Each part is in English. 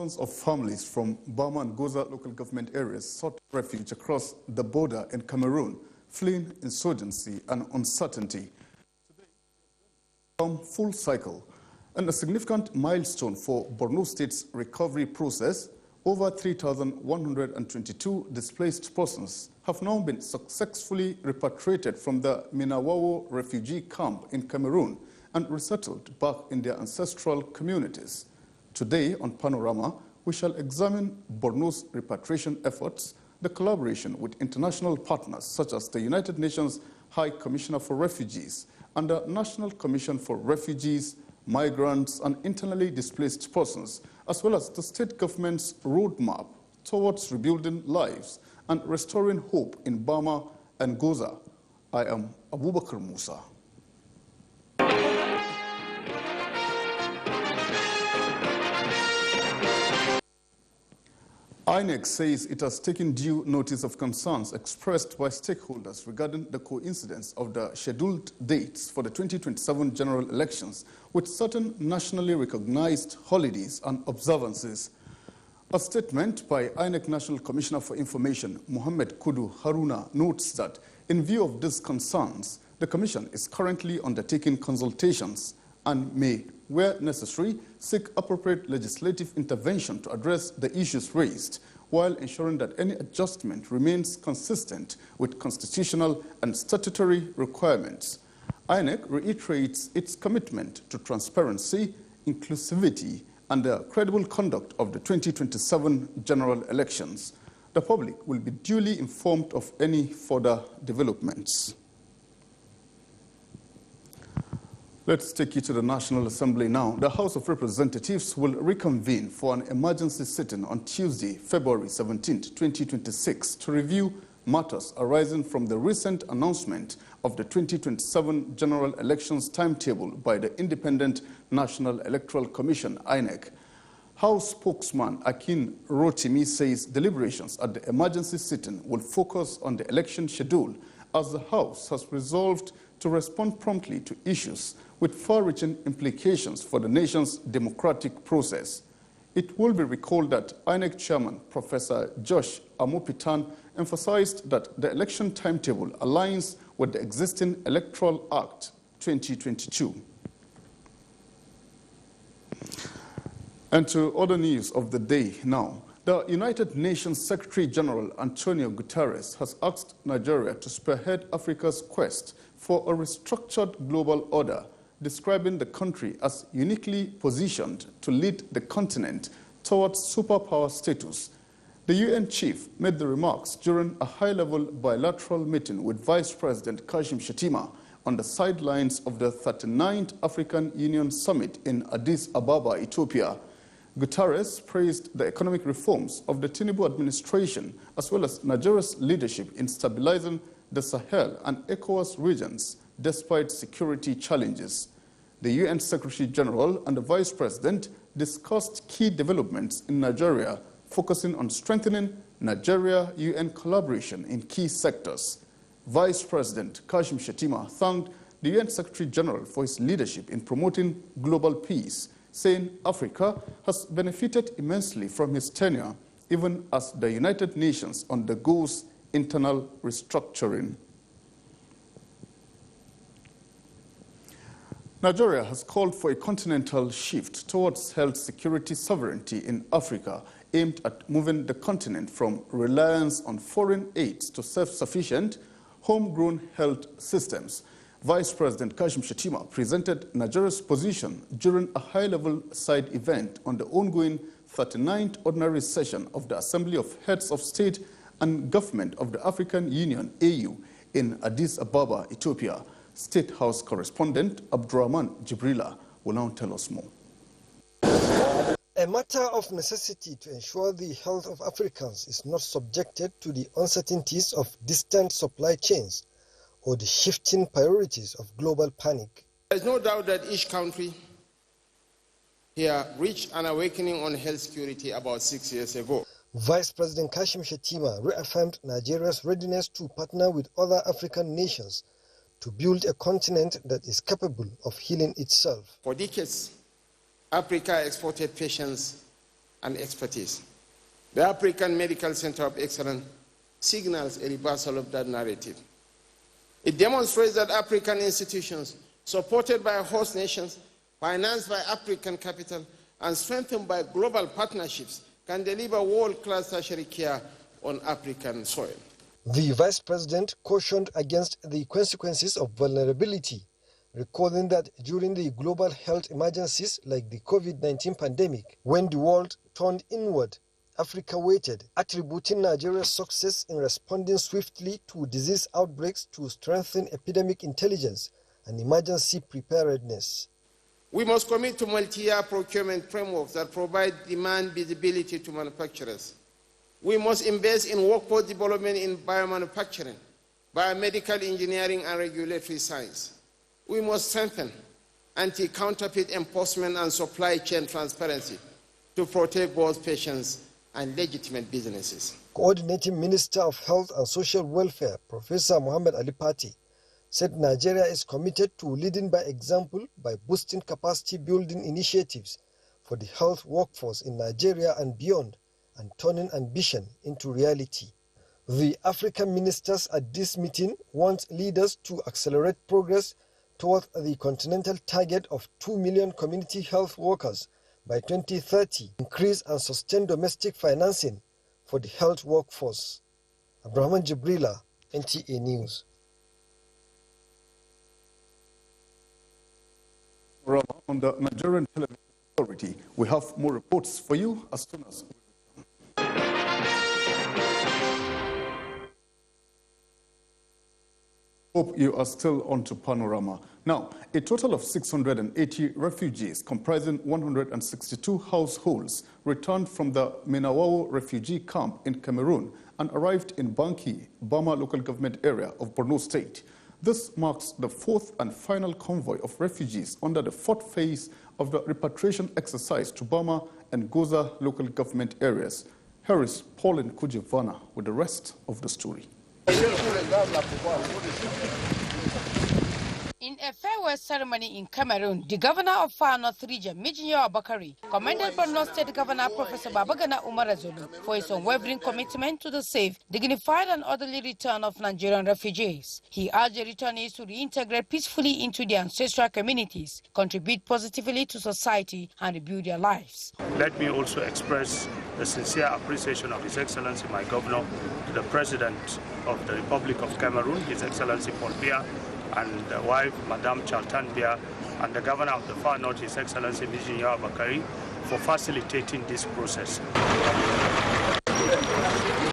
Thousands of families from Bama and Goza local government areas sought refuge across the border in Cameroon, fleeing insurgency and uncertainty. Today, come full cycle and a significant milestone for Borno State's recovery process. Over 3,122 displaced persons have now been successfully repatriated from the Minawawo refugee camp in Cameroon and resettled back in their ancestral communities. Today on Panorama, we shall examine Borno's repatriation efforts, the collaboration with international partners such as the United Nations High Commissioner for Refugees and the National Commission for Refugees, Migrants and Internally Displaced Persons, as well as the state government's roadmap towards rebuilding lives and restoring hope in Bama and Goza. I am Abubakar Musa. INEC says it has taken due notice of concerns expressed by stakeholders regarding the coincidence of the scheduled dates for the 2027 general elections with certain nationally recognized holidays and observances. A statement by INEC National Commissioner for Information, Mohammed Kudu Haruna, notes that in view of these concerns, the Commission is currently undertaking consultations and may, where necessary, seek appropriate legislative intervention to address the issues raised, while ensuring that any adjustment remains consistent with constitutional and statutory requirements. INEC reiterates its commitment to transparency, inclusivity, and the credible conduct of the 2027 general elections. The public will be duly informed of any further developments. Let's take you to the National Assembly now. The House of Representatives will reconvene for an emergency sitting on Tuesday, February 17, 2026, to review matters arising from the recent announcement of the 2027 general elections timetable by the Independent National Electoral Commission, INEC. House spokesman Akin Rotimi says deliberations at the emergency sitting will focus on the election schedule, as the House has resolved to respond promptly to issues with far-reaching implications for the nation's democratic process. It will be recalled that INEC Chairman Professor Josh Amopitan emphasized that the election timetable aligns with the existing Electoral Act 2022. And to other news of the day now. The United Nations Secretary-General Antonio Guterres has asked Nigeria to spearhead Africa's quest for a restructured global order, describing the country as uniquely positioned to lead the continent towards superpower status. The UN chief made the remarks during a high-level bilateral meeting with Vice President Kashim Shettima on the sidelines of the 39th African Union Summit in Addis Ababa, Ethiopia. Guterres praised the economic reforms of the Tinubu administration as well as Nigeria's leadership in stabilizing the Sahel and ECOWAS regions despite security challenges. The UN Secretary-General and the Vice President discussed key developments in Nigeria, focusing on strengthening Nigeria-UN collaboration in key sectors. Vice President Kashim Shettima thanked the UN Secretary-General for his leadership in promoting global peace, saying Africa has benefited immensely from his tenure, even as the United Nations undergoes internal restructuring. Nigeria has called for a continental shift towards health security sovereignty in Africa, aimed at moving the continent from reliance on foreign aids to self-sufficient, homegrown health systems. Vice President Kashim Shettima presented Nigeria's position during a high-level side event on the ongoing 39th Ordinary Session of the Assembly of Heads of State and Government of the African Union, AU, in Addis Ababa, Ethiopia. State House correspondent Abdurrahman Jibrila will now tell us more. A matter of necessity to ensure the health of Africans is not subjected to the uncertainties of distant supply chains or the shifting priorities of global panic. There is no doubt that each country here reached an awakening on health security about 6 years ago. Vice President Kashim Shettima reaffirmed Nigeria's readiness to partner with other African nations to build a continent that is capable of healing itself. For decades, Africa exported patients and expertise. The African Medical Center of Excellence signals a reversal of that narrative. It demonstrates that African institutions, supported by host nations, financed by African capital, and strengthened by global partnerships, can deliver world-class tertiary care on African soil. The Vice President cautioned against the consequences of vulnerability, recalling that during the global health emergencies like the COVID-19 pandemic, when the world turned inward, Africa waited, attributing Nigeria's success in responding swiftly to disease outbreaks to strengthen epidemic intelligence and emergency preparedness. We must commit to multi-year procurement frameworks that provide demand visibility to manufacturers. We must invest in workforce development in biomanufacturing, biomedical engineering, and regulatory science. We must strengthen anti-counterfeit enforcement and supply chain transparency to protect both patients and legitimate businesses. Coordinating Minister of Health and Social Welfare, Professor Mohammed Ali Pati, said Nigeria is committed to leading by example by boosting capacity building initiatives for the health workforce in Nigeria and beyond, and turning ambition into reality. The African ministers at this meeting want leaders to accelerate progress toward the continental target of 2 million community health workers by 2030, increase and sustain domestic financing for the health workforce. Abraham Jibrila, NTA News. On the Nigerian Television Authority, we have more reports for you as soon as we hope you are still on to Panorama. Now, a total of 680 refugees comprising 162 households returned from the Minawao refugee camp in Cameroon and arrived in Banki, Bama local government area of Borno State. This marks the fourth and final convoy of refugees under the fourth phase of the repatriation exercise to Bama and Goza local government areas. Here is Pauline Kujivana with the rest of the story. In a farewell ceremony in Cameroon, the governor of Far North Region, Mijinyo Abakari, commended Borno State Governor Professor Babagana Umar Zulu for his unwavering commitment to the safe, dignified and orderly return of Nigerian refugees. He urged the returnees to reintegrate peacefully into their ancestral communities, contribute positively to society, and rebuild their lives. Let me also express the sincere appreciation of His Excellency, my governor, to the President of the Republic of Cameroon, His Excellency Paul Biya, and the wife, Madame Charlton Biya, and the Governor of the Far North, His Excellency Mijinyo Abakari, for facilitating this process.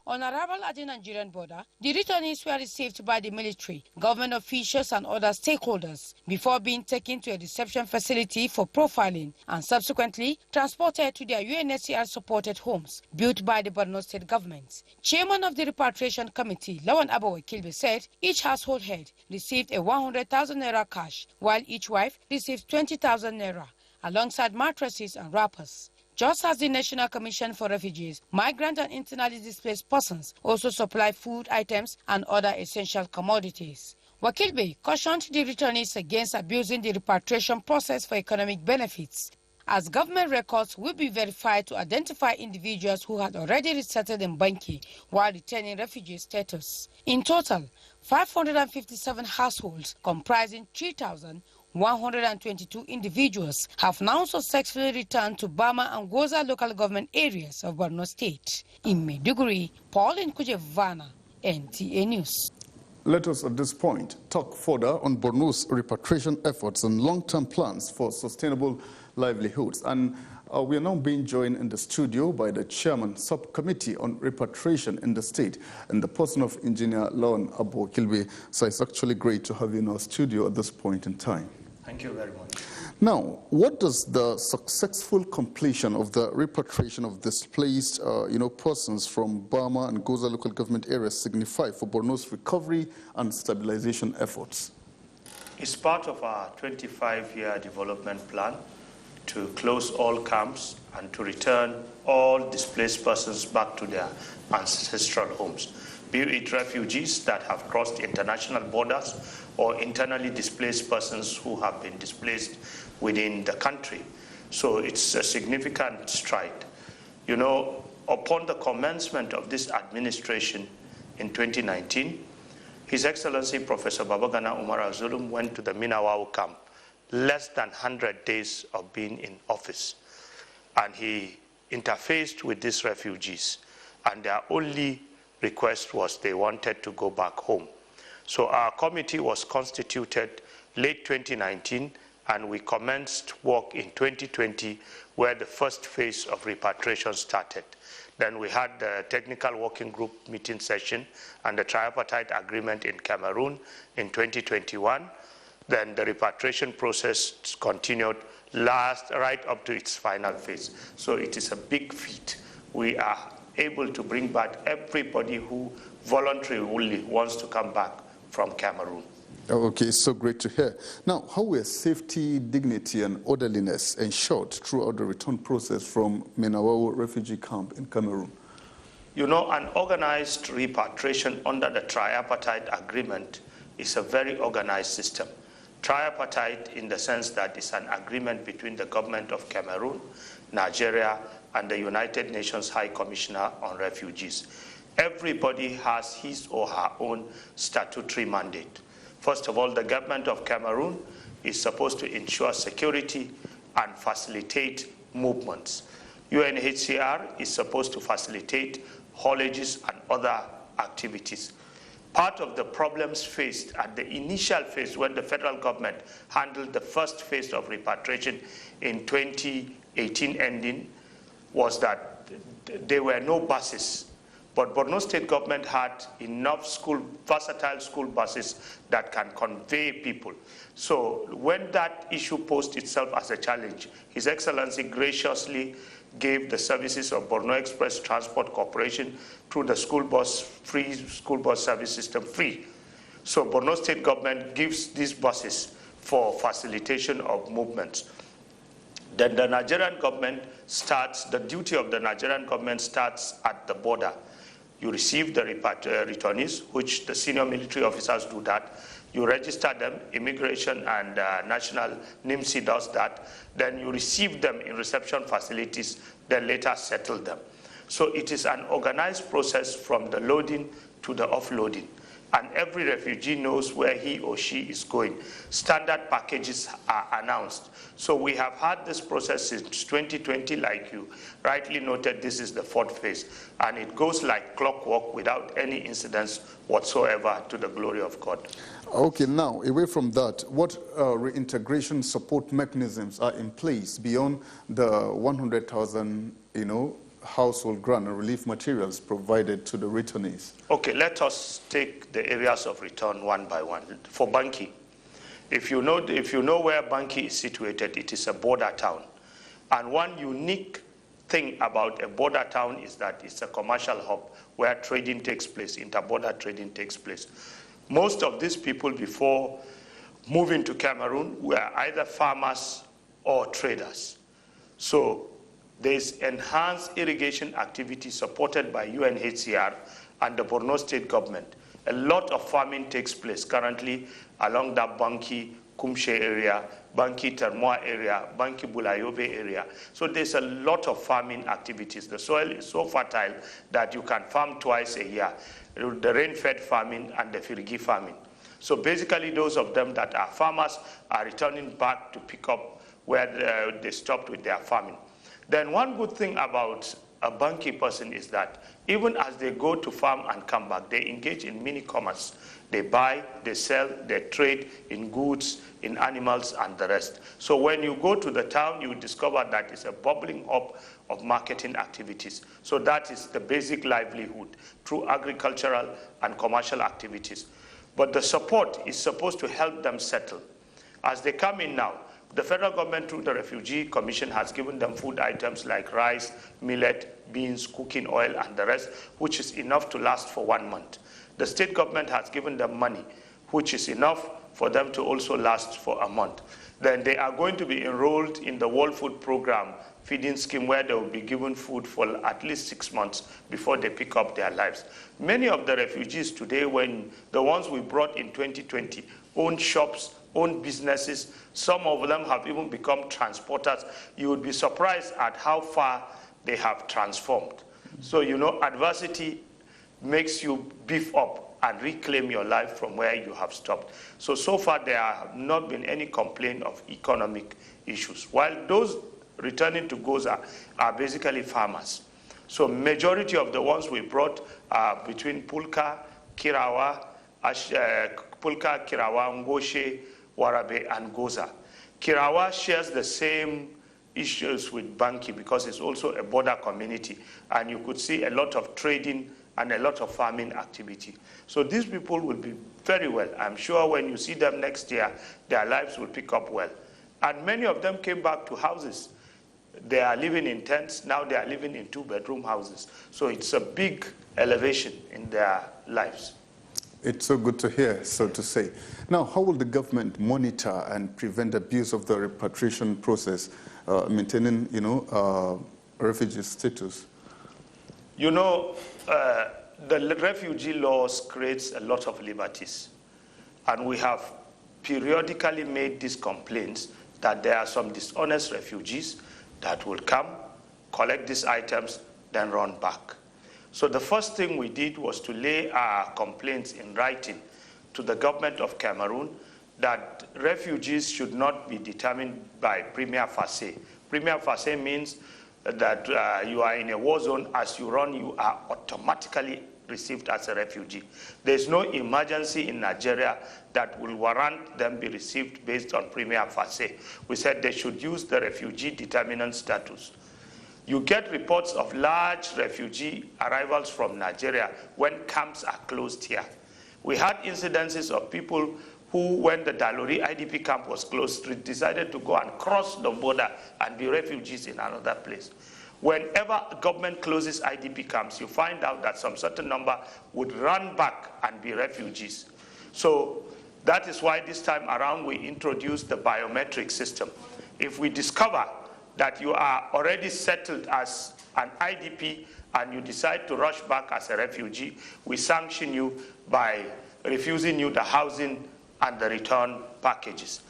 On arrival at the Nigerian border, the returnees were received by the military, government officials and other stakeholders before being taken to a reception facility for profiling and subsequently transported to their UNHCR-supported homes built by the Borno State government. Chairman of the Repatriation Committee, Lawan Abawa Kilbe, said each household head received a 100,000 naira cash, while each wife received 20,000 naira, alongside mattresses and wrappers. Just as the National Commission for Refugees, Migrant and Internally Displaced Persons also supply food items and other essential commodities. Wakilbe cautioned the returnees against abusing the repatriation process for economic benefits, as government records will be verified to identify individuals who had already resettled in Banki while retaining refugee status. In total, 557 households comprising 3,122 individuals have now successfully returned to Bama and Goza local government areas of Borno State. In Maiduguri, Pauline Kujevana, NTA News. Let us at this point talk further on Borno's repatriation efforts and long-term plans for sustainable livelihoods. And we are now being joined in the studio by the Chairman Subcommittee on Repatriation in the state and the person of Engineer Lawan Abawa Kilbe. So it's actually great to have you in our studio at this point in time. Thank you very much. Now, what does the successful completion of the repatriation of displaced persons from Bama and Goza local government areas signify for Borno's recovery and stabilization efforts? It's part of our 25-year development plan to close all camps and to return all displaced persons back to their ancestral homes, be it refugees that have crossed international borders or internally displaced persons who have been displaced within the country. So it's a significant stride. You know, upon the commencement of this administration in 2019, His Excellency Professor Babagana Umar Zulum went to the Minawao camp, less than 100 days of being in office. And he interfaced with these refugees. And their only request was they wanted to go back home. So our committee was constituted late 2019, and we commenced work in 2020, where the first phase of repatriation started. Then we had the technical working group meeting session and the tripartite agreement in Cameroon in 2021. Then the repatriation process continued right up to its final phase. So it is a big feat. We are able to bring back everybody who voluntarily wants to come back from Cameroon. Okay, so great to hear. Now, how were safety, dignity, and orderliness ensured throughout the return process from Minawao refugee camp in Cameroon? You know, an organized repatriation under the tripartite agreement is a very organized system. Tripartite in the sense that it's an agreement between the government of Cameroon, Nigeria, and the United Nations High Commissioner on Refugees. Everybody has his or her own statutory mandate. First of all, the government of Cameroon is supposed to ensure security and facilitate movements. UNHCR is supposed to facilitate haulages and other activities. Part of the problems faced at the initial phase when the federal government handled the first phase of repatriation in 2018 ending was that there were no buses. But Borno State government had enough versatile school buses that can convey people. So when that issue posed itself as a challenge, His Excellency graciously gave the services of Borno Express Transport Corporation through the free school bus service system free. So Borno State government gives these buses for facilitation of movements. Then the Nigerian government the duty of the Nigerian government starts at the border. You receive the returnees, which the senior military officers do that. You register them, Immigration and National NIMSI does that. Then you receive them in reception facilities, then later settle them. So it is an organized process from the loading to the offloading. And every refugee knows where he or she is going. Standard packages are announced. So we have had this process since 2020, like you rightly noted, this is the fourth phase. And it goes like clockwork without any incidents whatsoever, to the glory of God. Okay, now, away from that, what reintegration support mechanisms are in place beyond the 100,000, household grant and relief materials provided to the returnees? Okay, let us take the areas of return one by one. For Banki, if you know where Banki is situated, it is a border town. And one unique thing about a border town is that it's a commercial hub where trading takes place, inter-border trading takes place. Most of these people before moving to Cameroon were either farmers or traders. So there's enhanced irrigation activity supported by UNHCR and the Borno State government. A lot of farming takes place currently along that Banki Kumshe area, Banki Termoa area, Banki Bulayobe area. So there's a lot of farming activities. The soil is so fertile that you can farm twice a year, the rain-fed farming and the Firigi farming. So basically those of them that are farmers are returning back to pick up where they stopped with their farming. Then one good thing about a Banki person is that even as they go to farm and come back, they engage in mini commerce. They buy, they sell, they trade in goods, in animals, and the rest. So when you go to the town, you discover that it's a bubbling up of marketing activities. So that is the basic livelihood through agricultural and commercial activities. But the support is supposed to help them settle. As they come in now, the federal government through the Refugee Commission has given them food items like rice, millet, beans, cooking oil, and the rest, which is enough to last for 1 month. The state government has given them money, which is enough for them to also last for a month. Then they are going to be enrolled in the World Food Program feeding scheme, where they will be given food for at least 6 months before they pick up their lives. Many of the refugees today, when the ones we brought in 2020, own shops, own businesses. Some of them have even become transporters. You would be surprised at how far they have transformed. So, you know, adversity makes you beef up and reclaim your life from where you have stopped. So far there have not been any complaint of economic issues, while those returning to Goza are basically farmers. So majority of the ones we brought are between Pulka, Kirawa, Ngoshe, Warabe, and Goza. Kirawa shares the same issues with Banki because it's also a border community, and you could see a lot of trading and a lot of farming activity. So these people will be very well. I'm sure when you see them next year, their lives will pick up well. And many of them came back to houses. They are living in tents, now they are living in 2-bedroom houses. So it's a big elevation in their lives. It's so good to hear, so to say. Now, how will the government monitor and prevent abuse of the repatriation process, maintaining, refugee status? You know, the refugee laws creates a lot of liberties. And we have periodically made these complaints that there are some dishonest refugees that will come, collect these items, then run back. So the first thing we did was to lay our complaints in writing to the government of Cameroon that refugees should not be determined by prima facie. Prima facie means that you are in a war zone. As you run, you are automatically received as a refugee. There's no emergency in Nigeria that will warrant them be received based on prima facie. We said they should use the refugee determinant status. You get reports of large refugee arrivals from Nigeria when camps are closed here. We had incidences of people who, when the Dalori IDP camp was closed, decided to go and cross the border and be refugees in another place. Whenever government closes IDP camps, you find out that some certain number would run back and be refugees. So that is why this time around we introduced the biometric system. If we discover that you are already settled as an IDP and you decide to rush back as a refugee, we sanction you by refusing you the housing and the return packages.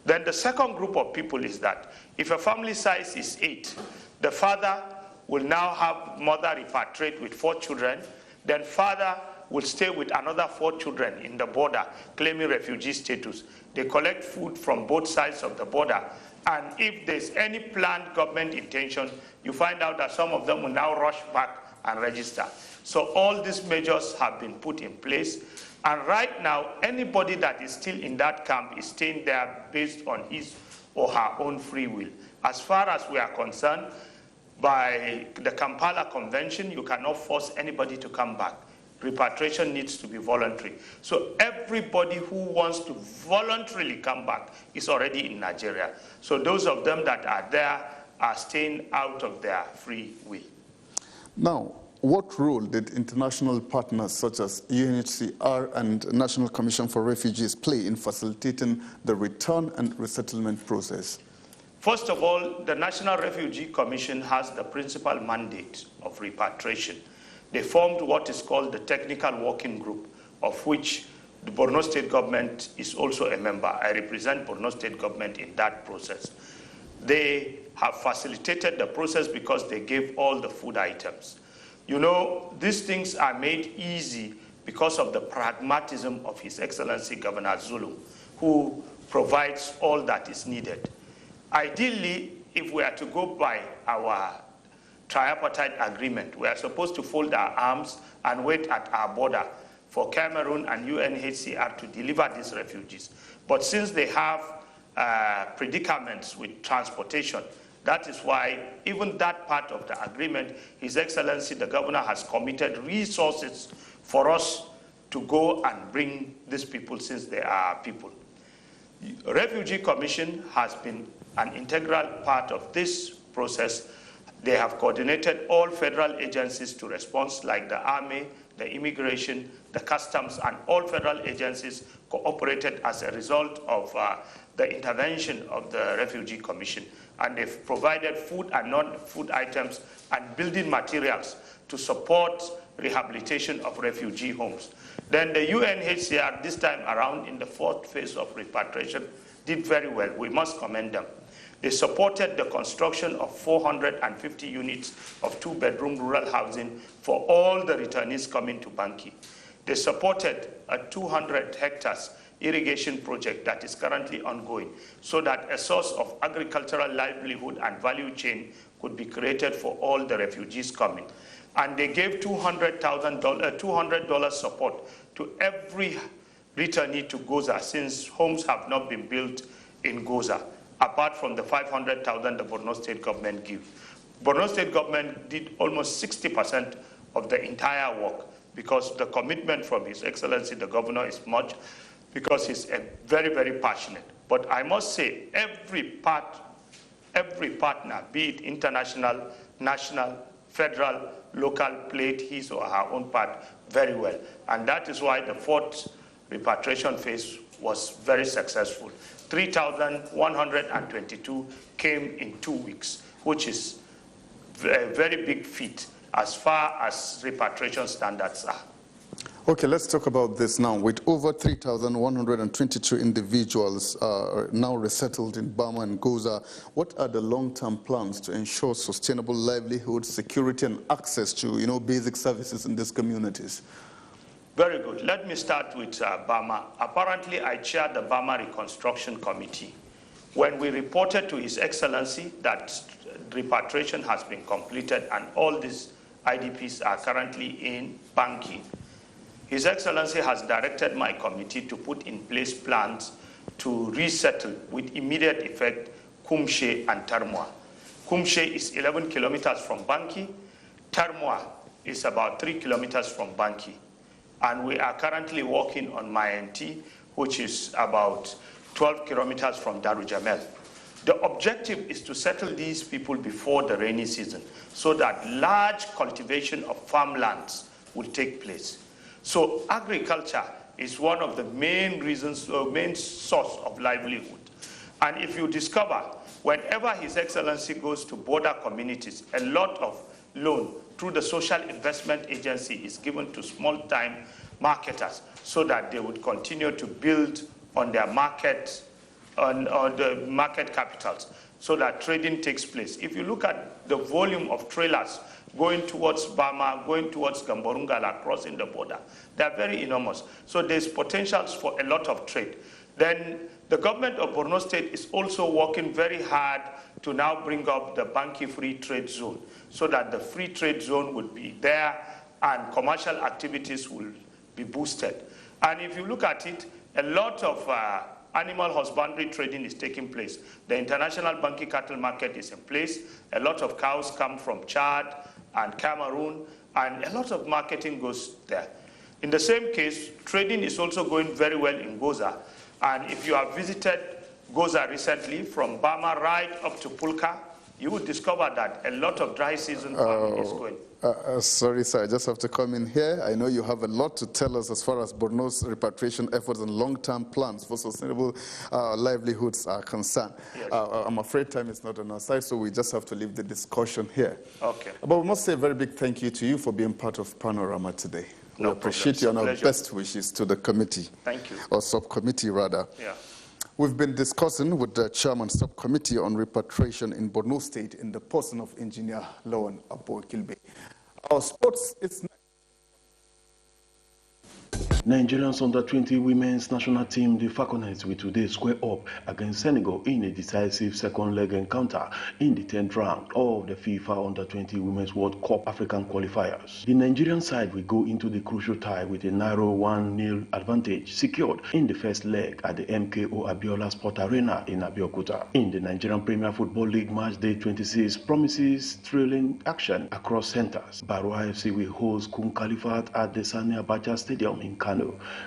Then the second group of people is that if a family size is 8, the father will now have mother repatriate with 4 children, then father will stay with another 4 children in the border claiming refugee status. They collect food from both sides of the border, and if there's any planned government intention, you find out that some of them will now rush back and register. So all these measures have been put in place, and right now anybody that is still in that camp is staying there based on his or her own free will. As far as we are concerned, by the Kampala Convention, you cannot force anybody to come back. Repatriation needs to be voluntary. So everybody who wants to voluntarily come back is already in Nigeria. So those of them that are there are staying out of their free will. Now, what role did international partners such as UNHCR and National Commission for Refugees play in facilitating the return and resettlement process? First of all, the National Refugee Commission has the principal mandate of repatriation. They formed what is called the Technical Working Group, of which the Borno State government is also a member. I represent Borno State government in that process. They have facilitated the process because they gave all the food items. You know, these things are made easy because of the pragmatism of His Excellency Governor Zulu, who provides all that is needed. Ideally, if we are to go by our tripartite agreement, we are supposed to fold our arms and wait at our border for Cameroon and UNHCR to deliver these refugees. But since they have predicaments with transportation, that is why even that part of the agreement, His Excellency the Governor has committed resources for us to go and bring these people since they are people. The Refugee Commission has been an integral part of this process. They have coordinated all federal agencies to respond, like the Army, the Immigration, the Customs, and all federal agencies cooperated as a result of the intervention of the Refugee Commission. And they've provided food and non-food items and building materials to support rehabilitation of refugee homes. Then the UNHCR, this time around in the 4th phase of repatriation, did very well. We must commend them. They supported the construction of 450 units of 2-bedroom rural housing for all the returnees coming to Banki. They supported a 200 hectares irrigation project that is currently ongoing so that a source of agricultural livelihood and value chain could be created for all the refugees coming. And they gave $200 support to every returnee to Goza, since homes have not been built in Goza, apart from the $500,000 the Borno State government gave. Borno State government did almost 60% of the entire work, because the commitment from His Excellency the Governor is much, because he's very, very passionate. But I must say, every partner, be it international, national, federal, local, played his or her own part very well. And that is why the fourth repatriation phase was very successful. 3,122 came in 2 weeks, which is a very big feat as far as repatriation standards are. Okay, let's talk about this now. With over 3,122 individuals now resettled in Bama and Goza, what are the long-term plans to ensure sustainable livelihood, security, and access to, basic services in these communities? Very good. Let me start with Bama. Apparently, I chaired the Bama Reconstruction Committee. When we reported to His Excellency that repatriation has been completed and all these IDPs are currently in Banki, His Excellency has directed my committee to put in place plans to resettle with immediate effect Kumshe and Tarmua. Kumshe is 11 kilometers from Banki. Tarmua is about 3 kilometers from Banki. And we are currently working on Mayanti, which is about 12 kilometers from Darujamel. The objective is to settle these people before the rainy season so that large cultivation of farmlands will take place. So agriculture is one of the main reasons, main source of livelihood. And if you discover, whenever His Excellency goes to border communities, a lot of loan through the Social Investment Agency is given to small-time marketers so that they would continue to build on their market, on the market capitals, so that trading takes place. If you look at the volume of trailers going towards Bama, going towards Gamborungala, crossing the border, they are very enormous. So there's potentials for a lot of trade. Then the government of Borno State is also working very hard to now bring up the Banki Free Trade Zone, so that the free trade zone would be there and commercial activities will be boosted. And if you look at it, a lot of animal husbandry trading is taking place. The international Banki cattle market is in place. A lot of cows come from Chad and Cameroon, and a lot of marketing goes there. In the same case, trading is also going very well in Goza. And if you have visited Goza recently, from Bama right up to Pulka, you will discover that a lot of dry season farming is going. Sorry, sir, I just have to come in here. I know you have a lot to tell us as far as Borno's repatriation efforts and long-term plans for sustainable livelihoods are concerned. Yes. I'm afraid time is not on our side, so we just have to leave the discussion here. Okay. But we must say a very big thank you to you for being part of Panorama today. We appreciate you, and our best wishes to the committee. Thank you. Or subcommittee, rather. Yeah. We've been discussing with the Chairman Subcommittee on Repatriation in Borno State in the person of Engineer Lawan Abo-Kilbe. Our sports is next. Nigerians under-20 women's national team, the Falconets, will today square up against Senegal in a decisive second-leg encounter in the 10th round of the FIFA under-20 Women's World Cup African qualifiers. The Nigerian side will go into the crucial tie with a narrow 1-0 advantage secured in the first leg at the MKO Abiola Sport Arena in Abeokuta. In the Nigerian Premier Football League Match Day 26 promises thrilling action across centers. Barua FC will host Kun Khalifat at the Sani Abacha Stadium in Kano.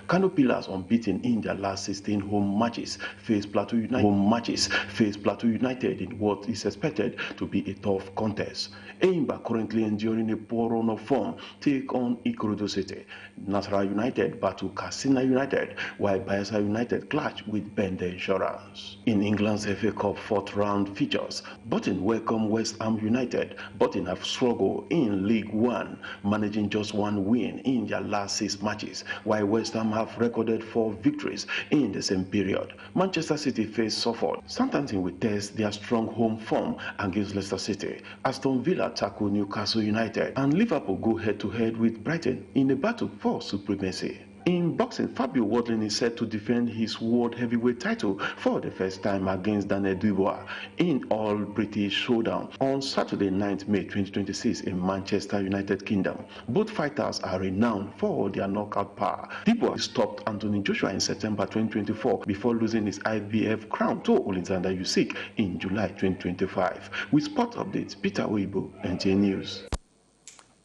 Kano Pillars, unbeaten in their last 16 home matches, face Plateau United in what is expected to be a tough contest. Eimba, currently enduring a poor run of form, take on Ikorodu City. Nasarawa United battle Katsina United, while Bayelsa United clash with Bende Insurance. In England's FA Cup 4th round features, Burton welcome West Ham United. Burton have struggled in League One, managing just one win in their last 6 matches, while while West Ham have recorded 4 victories in the same period. Manchester City face Salford. Southampton will test their strong home form against Leicester City. Aston Villa tackle Newcastle United, and Liverpool go head-to-head with Brighton in a battle for supremacy. In boxing, Fabio Wardlin is set to defend his world heavyweight title for the first time against Daniel Dubois in all-British showdown on Saturday 9th May 2026 in Manchester, United Kingdom. Both fighters are renowned for their knockout power. Dubois stopped Anthony Joshua in September 2024 before losing his IBF crown to Alexander Usyk in July 2025. With sport updates, Peter Weibo, NTA News.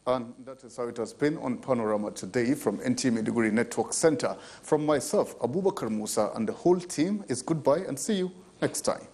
And that is how it has been on Panorama today from NT Maiduguri Network Center. From myself, Abubakar Musa, and the whole team is goodbye and see you next time.